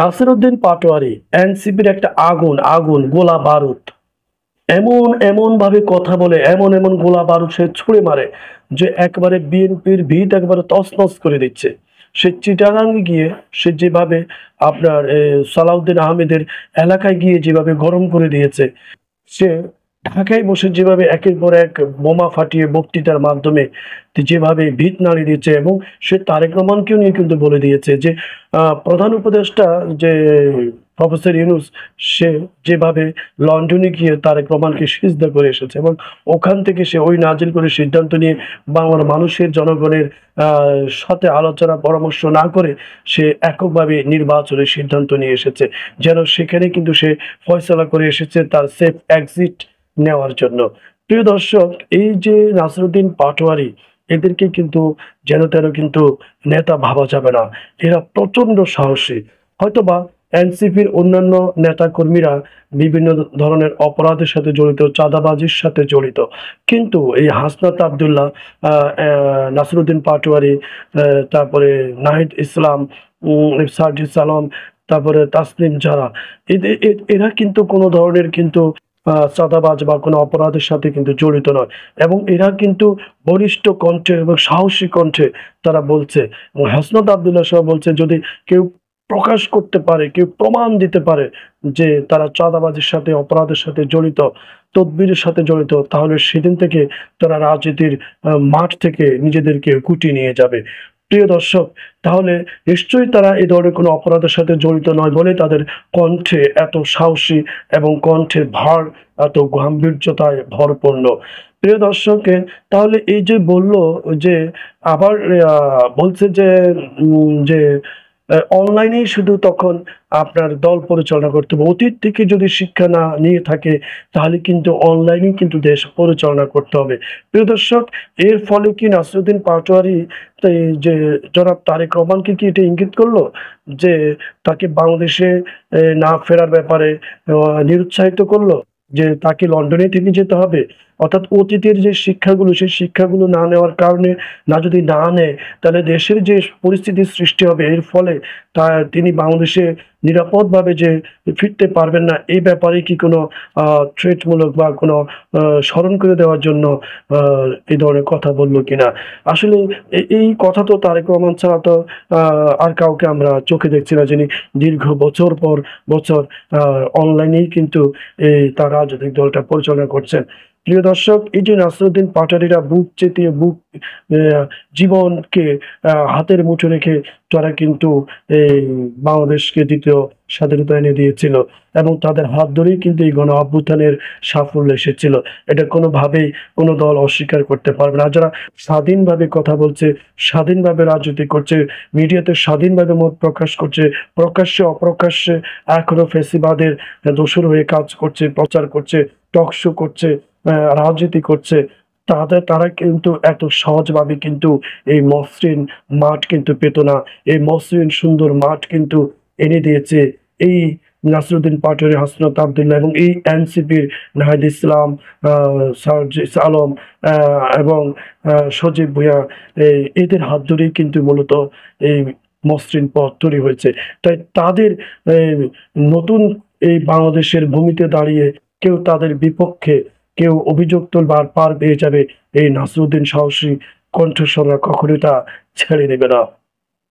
নাসিরউদ্দিন পাটোয়ারি এনসিপির একটা আগুন আগুন গোলা বারুদ এমন এমন ভাবে কথা বলে, এমন এমন গোলা বারুদ সে ছুঁড়ে মারে যে একবারে বিএনপির ভিত একবারে তছনছ করে দিচ্ছে। সে চিটাগাঙ্গে গিয়ে সে যেভাবে আপনার সালাউদ্দিন আহমেদের এলাকায় গিয়ে যেভাবে গরম করে দিয়েছে, সে ঢাকায় বসে যেভাবে একের পর এক বোমা ফাটিয়ে বক্তৃতার মাধ্যমে যেভাবে ভিত নাড়িয়ে দিচ্ছে, এবং সে তারেক রহমানকেও নিয়ে কিন্তু বলে দিয়েছে যে প্রধান উপদেষ্টা যে প্রফেসর ইউনূস, সে যেভাবে লন্ডনে গিয়ে তারেক রহমানকে সিজদা করে এসেছে এবং ওখান থেকে সে ওই নাজিল করে সিদ্ধান্ত নিয়ে বাংলার মানুষের জনগণের সাথে আলোচনা পরামর্শ না করে সে এককভাবে নির্বাচনের সিদ্ধান্ত নিয়ে এসেছে, যেন সেখানে কিন্তু সে ফয়সালা করে এসেছে তার সেফ এক্সিট নেওয়ার জন্য। প্রিয় দর্শক, এই যে নাসিরউদ্দিন পাটোয়ারি, এদেরকে কিন্তু যেন তেন কিন্তু নেতা ভাবা যাবে না। এরা প্রচন্ড সাহসী। হয়তোবা এনসিপির অন্যান্য নেতা কর্মীরা বিভিন্ন ধরনের অপরাধের সাথে জড়িত, চাঁদাবাজির সাথে জড়িত, কিন্তু এই হাসনাত আব্দুল্লাহ, নাসিরউদ্দিন পাটোয়ারি, তারপরে নাহিদ ইসলাম, সার্জিস আলম, তারপরে তাসনিম জারা, এরা কিন্তু কোনো ধরনের কিন্তু চাঁদাবাজ বা কোনো অপরাধের সাথে কিন্তু জড়িত নয়, এবং এরা কিন্তু বলিষ্ঠ কণ্ঠে এবং সাহসী কণ্ঠে তারা বলছে। এবং হাসনাত আব্দুল্লাহ সহ বলছে, যদি কেউ প্রকাশ করতে পারে, কেউ প্রমাণ দিতে পারে যে তারা চাঁদাবাজির সাথে, অপরাধের সাথে জড়িত, তদবিরের সাথে জড়িত, তাহলে সেদিন থেকে তারা রাজনীতির মাঠ থেকে নিজেদেরকে গুটিয়ে নিয়ে যাবে। প্রিয় দর্শক, তাহলে নিশ্চয়ই তারা এই ধরনের কোনো অপরাধের সাথে জড়িত নয় বলে তাদের কণ্ঠে এত সাহসী এবং কণ্ঠের ভার এত গাম্ভীর্যতায় ভরপূর্ণ। প্রিয় দর্শকে, তাহলে এই যে বলল যে আবার বলছে যে যে অনলাইনেই শুধু তখন আপনার দল পরিচালনা করতে হবে। অতীত থেকে যদি শিক্ষা না নিয়ে থাকে, তাহলে কিন্তু অনলাইনেই কিন্তু দেশ পরিচালনা করতে হবে। প্রিয় দর্শক, এর ফলে কি নাসিরউদ্দিন পাটোয়ারি যে জনাব তারেক রহমানকে কি এটা ইঙ্গিত করলো যে তাকে বাংলাদেশে না ফেরার ব্যাপারে নিরুৎসাহিত করলো, যে তাকে লন্ডনে থেকে যেতে হবে? অর্থাৎ অতীতের যে শিক্ষাগুলো, সেই শিক্ষাগুলো না নেওয়ার কারণে, যদি না নেয়, তাহলে দেশের যে পরিস্থিতির সৃষ্টি হবে, এর ফলে তিনি বাংলাদেশে নিরাপদভাবে যে ফিরতে পারবেন না, এই ব্যাপারে কি কোনো থ্রেটমূলক বা কোনো স্মরণ করে দেওয়ার জন্য এই ধরনের কথা বললো কিনা? আসলে এই কথা তো তারেক রহমান ছাড়া তো আর কাউকে আমরা চোখে দেখছি না, যিনি দীর্ঘ বছর পর বছর অনলাইনেই কিন্তু তার রাজনৈতিক দলটা পরিচালনা করছেন। প্রিয় দর্শক, এই যে নাসিরউদ্দিন পাটোয়ারিরা বুক চেতিয়ে জীবনকে হাতের মুঠো রেখে তারা কিন্তু এই বাংলাদেশকে দ্বিতীয় স্বাধীনতা এনে দিয়েছিল, এবং তাদের হাত ধরেই কিন্তু এই গণ অভ্যুত্থানের সাফল্য এসেছিল। এটা কোনোভাবেই কোনো দল অস্বীকার করতে পারবে না। যারা স্বাধীনভাবে কথা বলছে, স্বাধীনভাবে রাজনীতি করছে, মিডিয়াতে স্বাধীনভাবে মত প্রকাশ করছে, প্রকাশ্যে অপ্রকাশ্যে এখনো ফ্যাসিবাদের দোসর হয়ে কাজ করছে, প্রচার করছে, টক শো করছে, রাজনীতি করছে, তারা কিন্তু এত সহজভাবে কিন্তু এই মসৃণ মাঠ কিন্তু পেত না। এই মসৃণ সুন্দর মাঠ কিন্তু এনে দিয়েছে এই নাসিরউদ্দিন পাটোয়ারি, হাসনাত আব্দুল্লাহ এবং এই এনসিপির নাহিদ ইসলাম, সার্জিস আলম, এবং সজীব ভুঁইয়া, এদের হাত ধরেই কিন্তু মূলত এই মসৃণ পথ তৈরি হয়েছে। তাই তাদের নতুন এই বাংলাদেশের ভূমিতে দাঁড়িয়ে কেউ তাদের বিপক্ষে, কেউ অভিযোগ তুলবার পার পেয়ে যাবে, এই নাসিরউদ্দিন সাহসী কণ্ঠস্বররা কখনোই তা ছেড়ে দেবে না।